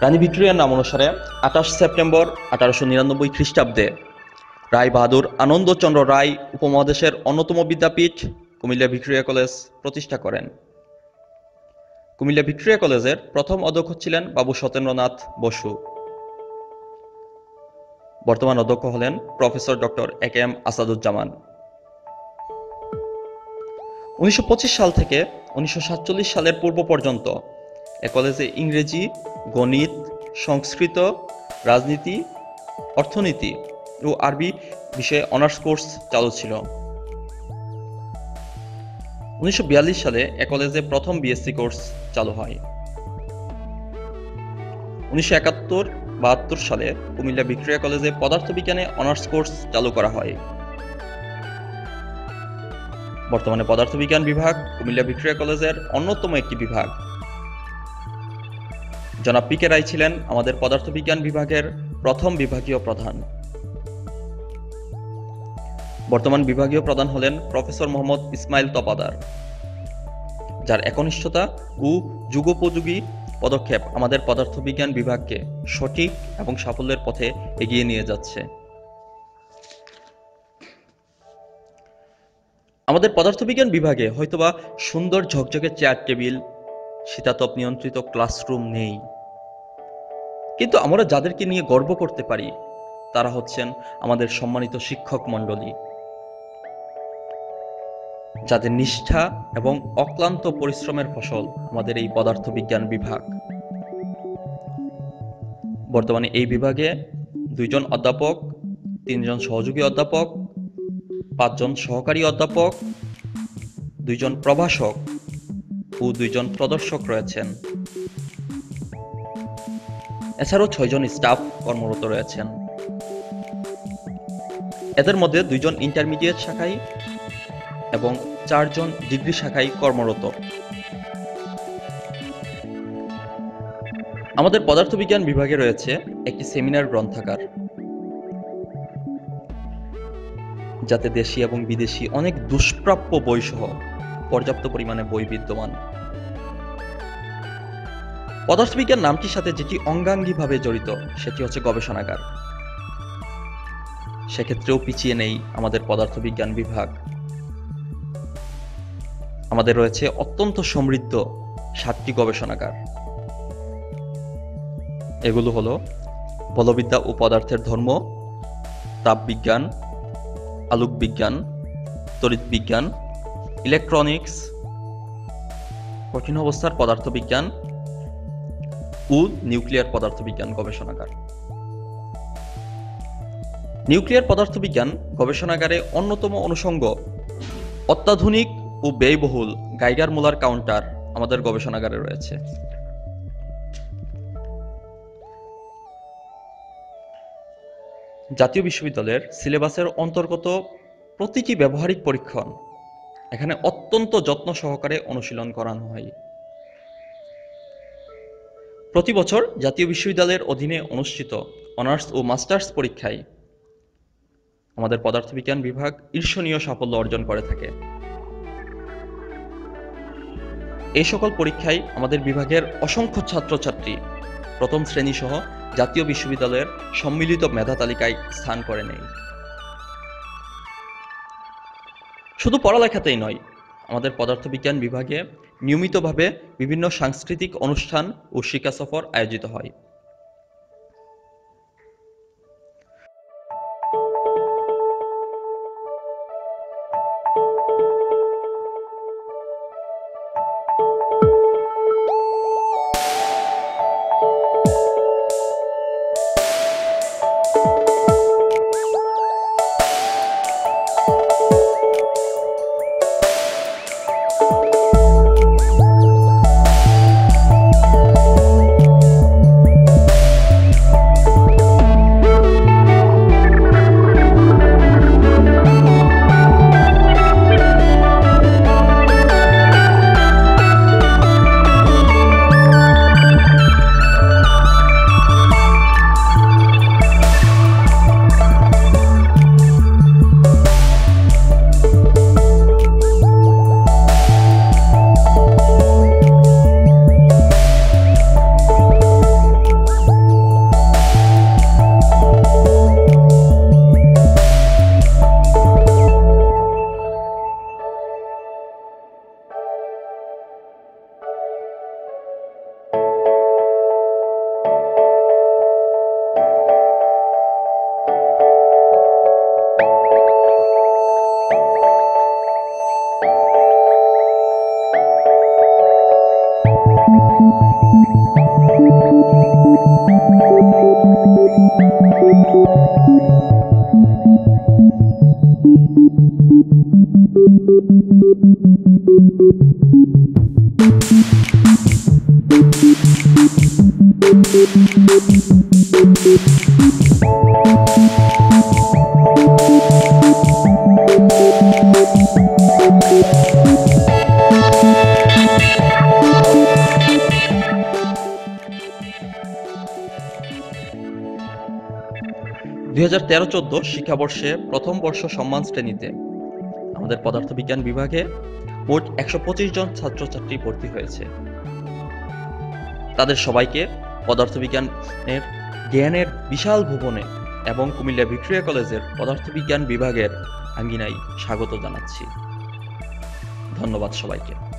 রানী ভিক্টোরিয়ার নাম অনুসারে 28 সেপ্টেম্বর 1899 খ্রিস্টাব্দে রায় বাহাদুর আনন্দচন্দ্র রায় উপমহাদেশের অন্যতম বিদ্যাপীঠ কুমিল্লা ভিক্টোরিয়া কলেজ প্রতিষ্ঠা করেন। কুমিল্লা ভিক্টোরিয়া কলেজের প্রথম অধ্যক্ষ ছিলেন বাবু সত্যেন্দ্রনাথ বসু। বর্তমান অধ্যক্ষ হলেন প্রফেসর ডক্টর এ.কে.এম. আসাদুজ্জামান। 1925 সাল থেকে 1947 সালের পূর্ব পর্যন্ত এ কলেজে ইংরেজি, গণিত, সংস্কৃত, রাজনীতি, অর্থনীতি ও আরবি বিষয়ে অনার্স কোর্স চালু ছিল। 1942 সালে এ কলেজে প্রথম বিএসসি কোর্স চালু হয়। 1971-72 সালে কুমিল্লা ভিক্টোরিয়া কলেজে পদার্থবিজ্ঞানে অনার্স কোর্স চালু করা হয়। বর্তমানে পদার্থবিজ্ঞান বিভাগ কুমিল্লা ভিক্টোরিয়া কলেজের অন্যতম একটি বিভাগ। জনাব পি.কে. রায় ছিলেন আমাদের পদার্থবিজ্ঞান বিভাগের প্রথম বিভাগীয় প্রধান। বর্তমান বিভাগীয় প্রধান হলেন প্রফেসর মোহাম্মদ ইসমাইল তপাদার, যার একনিষ্ঠতা ও যুগোপযোগী পদক্ষেপ আমাদের পদার্থবিজ্ঞান বিভাগকে সঠিক এবং সাফল্যের পথে এগিয়ে নিয়ে যাচ্ছে। আমাদের পদার্থবিজ্ঞান বিভাগে হয়তোবা সুন্দর ঝকঝকে চেয়ার টেবিল, শীতাতপ নিয়ন্ত্রিত ক্লাসরুম নেই, কিন্তু আমরা যাদেরকে নিয়ে গর্ব করতে পারি তারা হচ্ছেন আমাদের সম্মানিত শিক্ষক মণ্ডলী, যাদের নিষ্ঠা এবং অক্লান্ত পরিশ্রমের ফসল আমাদের এই পদার্থবিজ্ঞান বিভাগ। বর্তমানে এই বিভাগে 2 জন অধ্যাপক, 3 জন সহযোগী অধ্যাপক, 5 জন সহকারী অধ্যাপক, 2 জন প্রভাষক ও 2 জন প্রদর্শক রয়েছেন। এছাড়াও 6 জন স্টাফ কর্মরত রয়েছেন। এদের মধ্যে 2 জন ইন্টারমিডিয়েট শাখায় এবং 4 জন ডিগ্রি শাখায় কর্মরত। আমাদের পদার্থবিজ্ঞান বিভাগে রয়েছে একটি সেমিনার গ্রন্থাগার, যাতে দেশি এবং বিদেশি অনেক দুষ্প্রাপ্য বই সহ পর্যাপ্ত পরিমাণে বই বিদ্যমান। পদার্থবিজ্ঞান নামটির সাথে যেটি অঙ্গাঙ্গিভাবে জড়িত সেটি হচ্ছে গবেষণাগার। সেক্ষেত্রেও পিছিয়ে নেই আমাদের পদার্থবিজ্ঞান বিভাগ। আমাদের রয়েছে অত্যন্ত সমৃদ্ধ 7টি গবেষণাগার। এগুলো হলো বলবিদ্যা ও পদার্থের ধর্ম, তাপবিজ্ঞান, আলোক বিজ্ঞান, তড়িৎ বিজ্ঞান, ইলেকট্রনিক্স, কঠিন অবস্থার পদার্থবিজ্ঞান ও নিউক্লিয়ার পদার্থবিজ্ঞান গবেষণাগার। নিউক্লিয়ার পদার্থবিজ্ঞান গবেষণাগারে অন্যতম অনুষঙ্গ অত্যাধুনিক ও ব্যয়বহুল গাইগার মুলার কাউন্টার আমাদের গবেষণাগারে রয়েছে। জাতীয় বিশ্ববিদ্যালয়ের সিলেবাসের অন্তর্গত প্রতিটি ব্যবহারিক পরীক্ষণ এখানে অত্যন্ত যত্ন সহকারে অনুশীলন করানো হয়। প্রতি বছর জাতীয় বিশ্ববিদ্যালয়ের অধীনে অনুষ্ঠিত অনার্স ও মাস্টার্স পরীক্ষায় আমাদের পদার্থবিজ্ঞান বিভাগ ঈর্ষণীয় সাফল্য অর্জন করে থাকে। এই সকল পরীক্ষায় আমাদের বিভাগের অসংখ্য ছাত্রছাত্রী প্রথম শ্রেণী সহ জাতীয় বিশ্ববিদ্যালয়ের সম্মিলিত মেধা তালিকায় স্থান করে নেয়। শুধু পড়ালেখাতেই নয়, আমাদের পদার্থবিজ্ঞান বিভাগে নিয়মিতভাবে বিভিন্ন সাংস্কৃতিক অনুষ্ঠান ও শিক্ষা সফর আয়োজিত হয়। 2013-14 শিক্ষাবর্ষে প্রথম বর্ষ সম্মান শ্রেণীতে আমাদের পদার্থবিজ্ঞান বিভাগে মোট 125 জন ছাত্রছাত্রী ভর্তি হয়েছে। তাদের সবাইকে পদার্থবিজ্ঞানের জ্ঞানের বিশাল ভুবনে এবং কুমিল্লা ভিক্টোরিয়া কলেজের পদার্থবিজ্ঞান বিভাগের আঙ্গিনায় স্বাগত জানাচ্ছি। ধন্যবাদ সবাইকে।